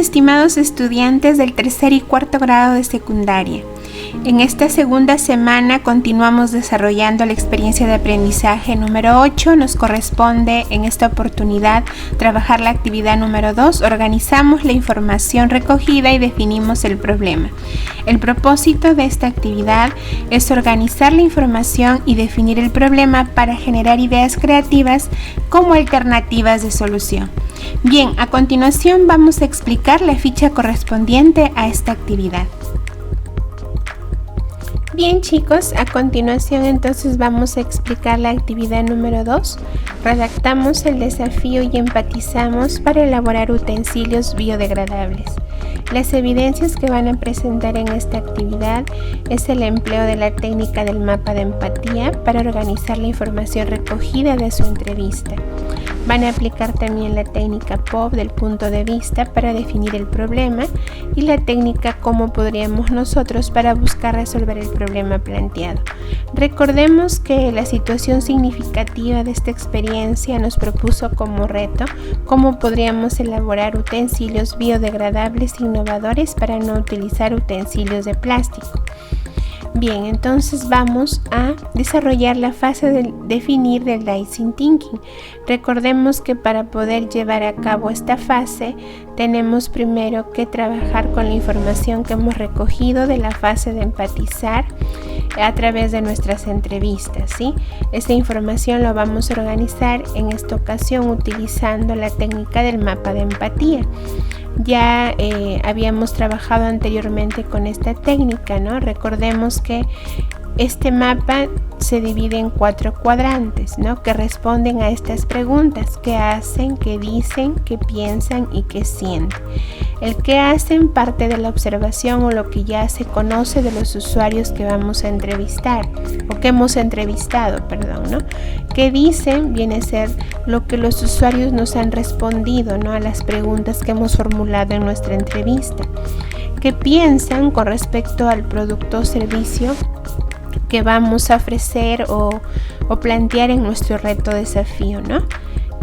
estimados estudiantes del tercer y cuarto grado de secundaria. En esta segunda semana continuamos desarrollando la experiencia de aprendizaje número 8. Nos corresponde en esta oportunidad trabajar la actividad número 2. Organizamos la información recogida y definimos el problema. El propósito de esta actividad es organizar la información y definir el problema para generar ideas creativas como alternativas de solución. Bien, a continuación vamos a explicar la ficha correspondiente a esta actividad. Bien chicos, a continuación entonces vamos a explicar la actividad número 2. Redactamos el desafío y empatizamos para elaborar utensilios biodegradables. Las evidencias que van a presentar en esta actividad es el empleo de la técnica del mapa de empatía para organizar la información recogida de su entrevista. Van a aplicar también la técnica POV del punto de vista para definir el problema y la técnica cómo podríamos nosotros para buscar resolver el problema planteado. Recordemos que la situación significativa de esta experiencia nos propuso como reto cómo podríamos elaborar utensilios biodegradables innovadores para no utilizar utensilios de plástico. Bien, entonces vamos a desarrollar la fase de definir del Design Thinking. Recordemos que para poder llevar a cabo esta fase tenemos primero que trabajar con la información que hemos recogido de la fase de empatizar a través de nuestras entrevistas, ¿sí? Esta información lo vamos a organizar en esta ocasión utilizando la técnica del mapa de empatía. Ya habíamos trabajado anteriormente con esta técnica, ¿no? Recordemos que este mapa se divide en 4 cuadrantes, ¿no? Que responden a estas preguntas: qué hacen, qué dicen, qué piensan y qué sienten. El qué hacen parte de la observación o lo que ya se conoce de los usuarios que vamos a entrevistar o que hemos entrevistado, ¿no? Qué dicen viene a ser lo que los usuarios nos han respondido, ¿no? A las preguntas que hemos formulado en nuestra entrevista. ¿Qué piensan con respecto al producto o servicio que vamos a ofrecer o plantear en nuestro reto desafío, ¿no?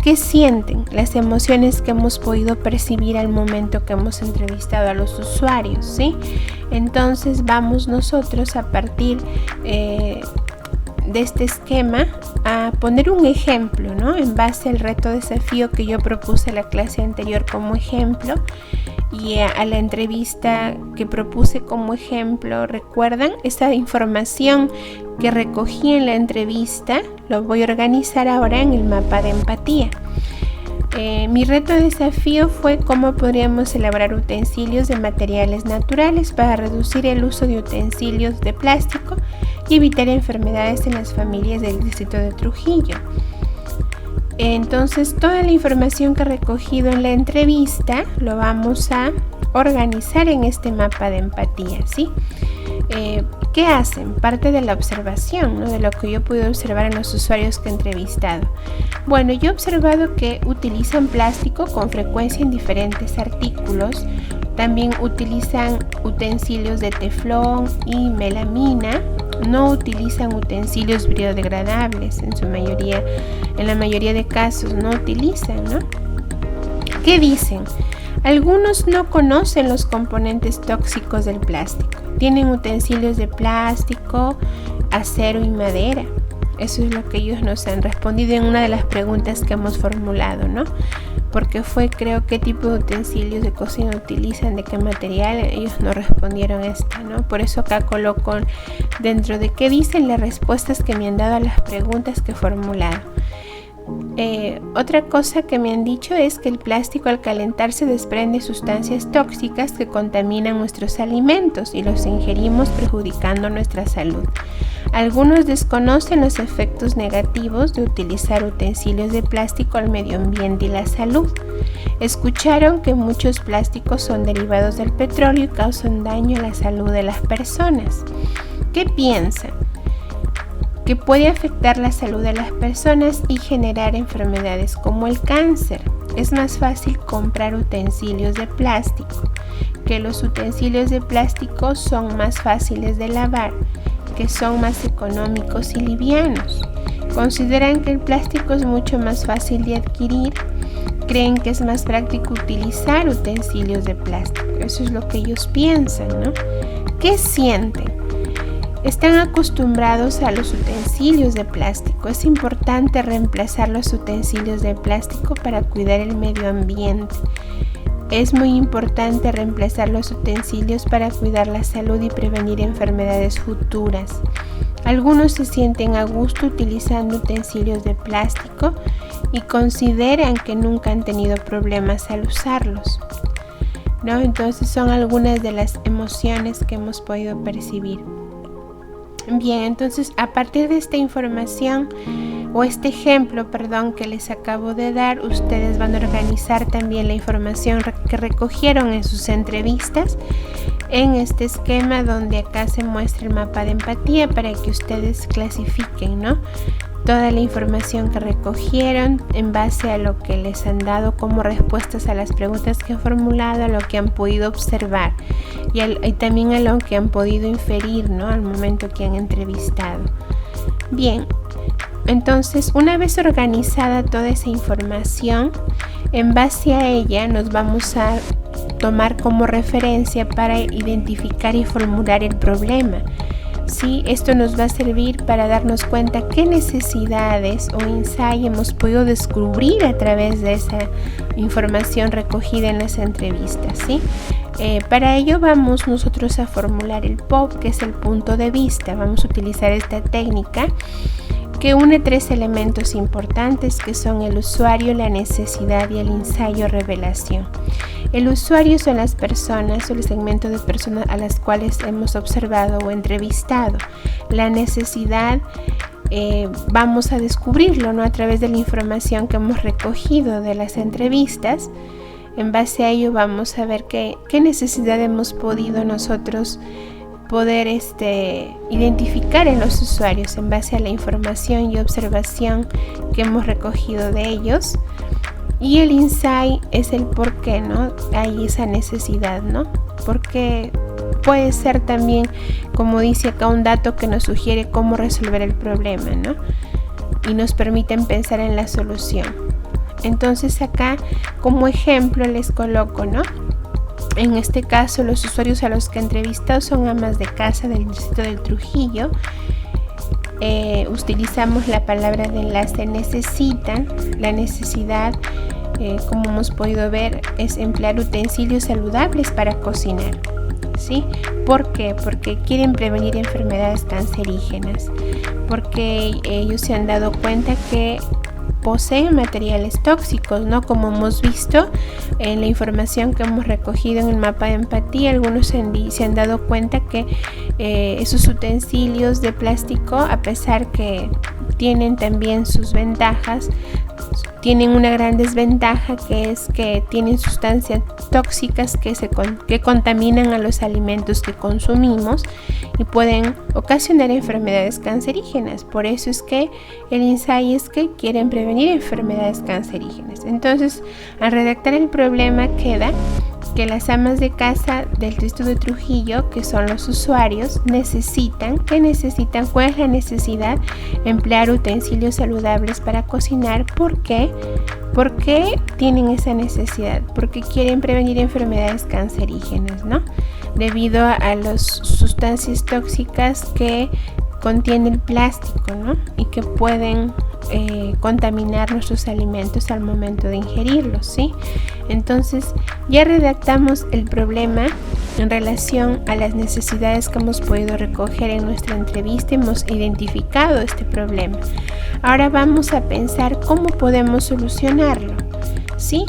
¿Qué sienten? Las emociones que hemos podido percibir al momento que hemos entrevistado a los usuarios, ¿sí? Entonces vamos nosotros a partir de este esquema a poner un ejemplo, ¿no? En base al reto desafío que yo propuse en la clase anterior como ejemplo y a la entrevista que propuse como ejemplo. ¿Recuerdan? Esta información que recogí en la entrevista lo voy a organizar ahora en el mapa de empatía. Mi reto desafío fue cómo podríamos elaborar utensilios de materiales naturales para reducir el uso de utensilios de plástico y evitar enfermedades en las familias del distrito de Trujillo. Entonces toda la información que he recogido en la entrevista lo vamos a organizar en este mapa de empatía, ¿sí? ¿Qué hacen? Parte de la observación, ¿no? De lo que yo pude observar en los usuarios que he entrevistado. Bueno, yo he observado que utilizan plástico con frecuencia en diferentes artículos. También utilizan utensilios de teflón y melamina. No utilizan utensilios biodegradables, en la mayoría de casos no utilizan, ¿no? ¿Qué dicen? Algunos no conocen los componentes tóxicos del plástico. Tienen utensilios de plástico, acero y madera. Eso es lo que ellos nos han respondido en una de las preguntas que hemos formulado, ¿no? Porque creo, qué tipo de utensilios de cocina utilizan, de qué material. Ellos no respondieron esta, ¿no? Por eso acá coloco dentro de qué dicen las respuestas que me han dado a las preguntas que he formulado. Otra cosa que me han dicho es que el plástico al calentarse desprende sustancias tóxicas que contaminan nuestros alimentos y los ingerimos perjudicando nuestra salud. Algunos desconocen los efectos negativos de utilizar utensilios de plástico al medio ambiente y la salud. Escucharon que muchos plásticos son derivados del petróleo y causan daño a la salud de las personas. ¿Qué piensan? Que puede afectar la salud de las personas y generar enfermedades como el cáncer. Es más fácil comprar utensilios de plástico, que los utensilios de plástico son más fáciles de lavar, que son más económicos y livianos. Consideran que el plástico es mucho más fácil de adquirir, creen que es más práctico utilizar utensilios de plástico. Eso es lo que ellos piensan, ¿no? ¿Qué sienten? Están acostumbrados a los utensilios de plástico. Es importante reemplazar los utensilios de plástico para cuidar el medio ambiente. Es muy importante reemplazar los utensilios para cuidar la salud y prevenir enfermedades futuras. Algunos se sienten a gusto utilizando utensilios de plástico y consideran que nunca han tenido problemas al usarlos, ¿no? Entonces son algunas de las emociones que hemos podido percibir. Bien, entonces a partir de esta información o este ejemplo, que les acabo de dar, ustedes van a organizar también la información que recogieron en sus entrevistas en este esquema donde acá se muestra el mapa de empatía para que ustedes clasifiquen, ¿no? Toda la información que recogieron en base a lo que les han dado como respuestas a las preguntas que han formulado, a lo que han podido observar y también a lo que han podido inferir, ¿no? Al momento que han entrevistado. Bien, entonces una vez organizada toda esa información, en base a ella nos vamos a tomar como referencia para identificar y formular el problema. Sí, esto nos va a servir para darnos cuenta qué necesidades o insight hemos podido descubrir a través de esa información recogida en las entrevistas, ¿sí? Para ello vamos nosotros a formular el POV, que es el punto de vista. Vamos a utilizar esta técnica que une tres elementos importantes que son el usuario, la necesidad y el ensayo revelación. El usuario son las personas o el segmento de personas a las cuales hemos observado o entrevistado. La necesidad vamos a descubrirlo, ¿no? A través de la información que hemos recogido de las entrevistas. En base a ello vamos a ver qué necesidad hemos podido nosotros poder identificar en los usuarios en base a la información y observación que hemos recogido de ellos. Y el insight es el por qué, ¿no? Hay esa necesidad, ¿no? Porque puede ser también, como dice acá, un dato que nos sugiere cómo resolver el problema, ¿no? Y nos permiten pensar en la solución. Entonces acá, como ejemplo, les coloco, ¿no? En este caso, los usuarios a los que he entrevistado son amas de casa del distrito del Trujillo. Utilizamos la palabra de enlace necesitan. La necesidad, como hemos podido ver, es emplear utensilios saludables para cocinar, ¿sí? ¿Por qué? Porque quieren prevenir enfermedades cancerígenas, porque ellos se han dado cuenta que poseen materiales tóxicos, ¿no? Como hemos visto en la información que hemos recogido en el mapa de empatía, algunos se han dado cuenta que esos utensilios de plástico, a pesar que tienen también sus ventajas, tienen una gran desventaja, que es que tienen sustancias tóxicas que contaminan a los alimentos que consumimos y pueden ocasionar enfermedades cancerígenas. Por eso es que el insight es que quieren prevenir enfermedades cancerígenas. Entonces, al redactar el problema queda que las amas de casa del distrito de Trujillo, que son los usuarios, necesitan, ¿cuál es la necesidad? Emplear utensilios saludables para cocinar. ¿Por qué? ¿Por qué tienen esa necesidad? Porque quieren prevenir enfermedades cancerígenas, ¿no? Debido a las sustancias tóxicas que contiene el plástico, ¿no? Y que pueden contaminar nuestros alimentos al momento de ingerirlos, ¿sí? Entonces ya redactamos el problema en relación a las necesidades que hemos podido recoger en nuestra entrevista. Hemos identificado este problema. Ahora vamos a pensar cómo podemos solucionarlo, ¿sí?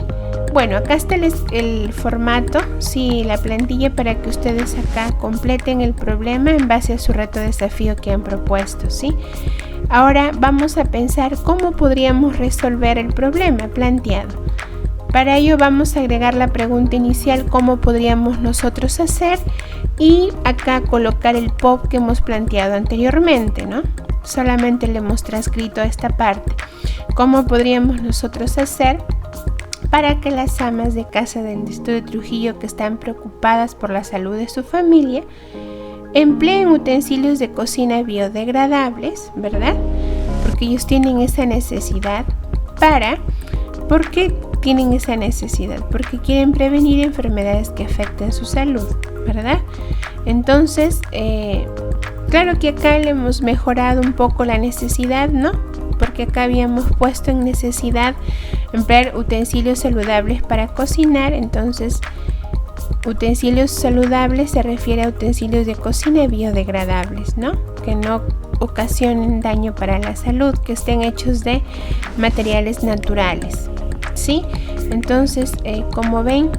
Bueno, acá está el formato, sí, la plantilla para que ustedes acá completen el problema en base a su reto desafío que han propuesto, ¿sí? Ahora vamos a pensar cómo podríamos resolver el problema planteado. Para ello vamos a agregar la pregunta inicial, cómo podríamos nosotros hacer, y acá colocar el POV que hemos planteado anteriormente, ¿no? Solamente le hemos transcrito esta parte. ¿Cómo podríamos nosotros hacer para que las amas de casa del distrito de Trujillo, que están preocupadas por la salud de su familia, empleen utensilios de cocina biodegradables, ¿verdad? Porque ellos tienen esa necesidad porque tienen esa necesidad? Porque quieren prevenir enfermedades que afecten su salud, ¿verdad? Entonces, claro que acá le hemos mejorado un poco la necesidad, ¿no? Porque acá habíamos puesto en necesidad emplear utensilios saludables para cocinar. Entonces, utensilios saludables se refiere a utensilios de cocina biodegradables, ¿no? Que no ocasionen daño para la salud, que estén hechos de materiales naturales, ¿sí? Entonces, como ven,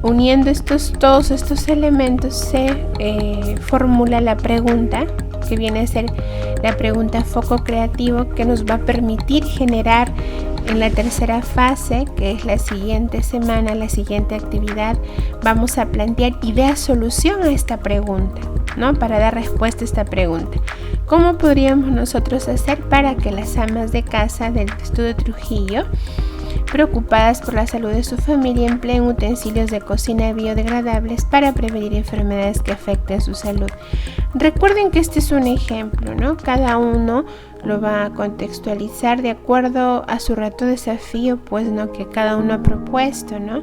uniendo todos estos elementos se formula la pregunta, que viene a ser la pregunta foco creativo, que nos va a permitir generar en la tercera fase, que es la siguiente semana, la siguiente actividad, vamos a plantear idea-solución a esta pregunta, ¿no? Para dar respuesta a esta pregunta. ¿Cómo podríamos nosotros hacer para que las amas de casa del Estudio Trujillo, preocupadas por la salud de su familia, empleen utensilios de cocina biodegradables para prevenir enfermedades que afecten su salud? Recuerden que este es un ejemplo, ¿no? Cada uno lo va a contextualizar de acuerdo a su reto desafío, pues, ¿no? Que cada uno ha propuesto, ¿no?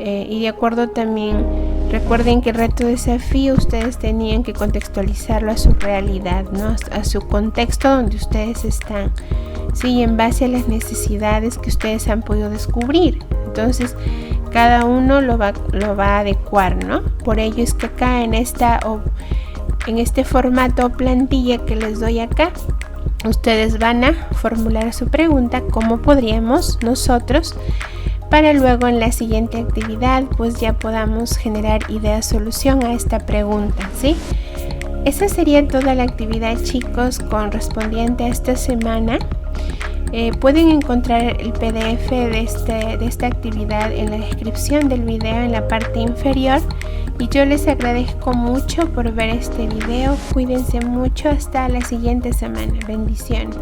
Y de acuerdo también, recuerden que el reto desafío ustedes tenían que contextualizarlo a su realidad, ¿no? A su contexto donde ustedes están, sí, en base a las necesidades que ustedes han podido descubrir. Entonces, cada uno lo va a adecuar, ¿no? Por ello es que acá en este formato plantilla que les doy acá, ustedes van a formular su pregunta, ¿cómo podríamos nosotros? Para luego en la siguiente actividad pues ya podamos generar idea-solución a esta pregunta, ¿sí? Esa sería toda la actividad, chicos, correspondiente a esta semana. Pueden encontrar el PDF de esta actividad en la descripción del video en la parte inferior. Y yo les agradezco mucho por ver este video. Cuídense mucho. Hasta la siguiente semana. Bendiciones.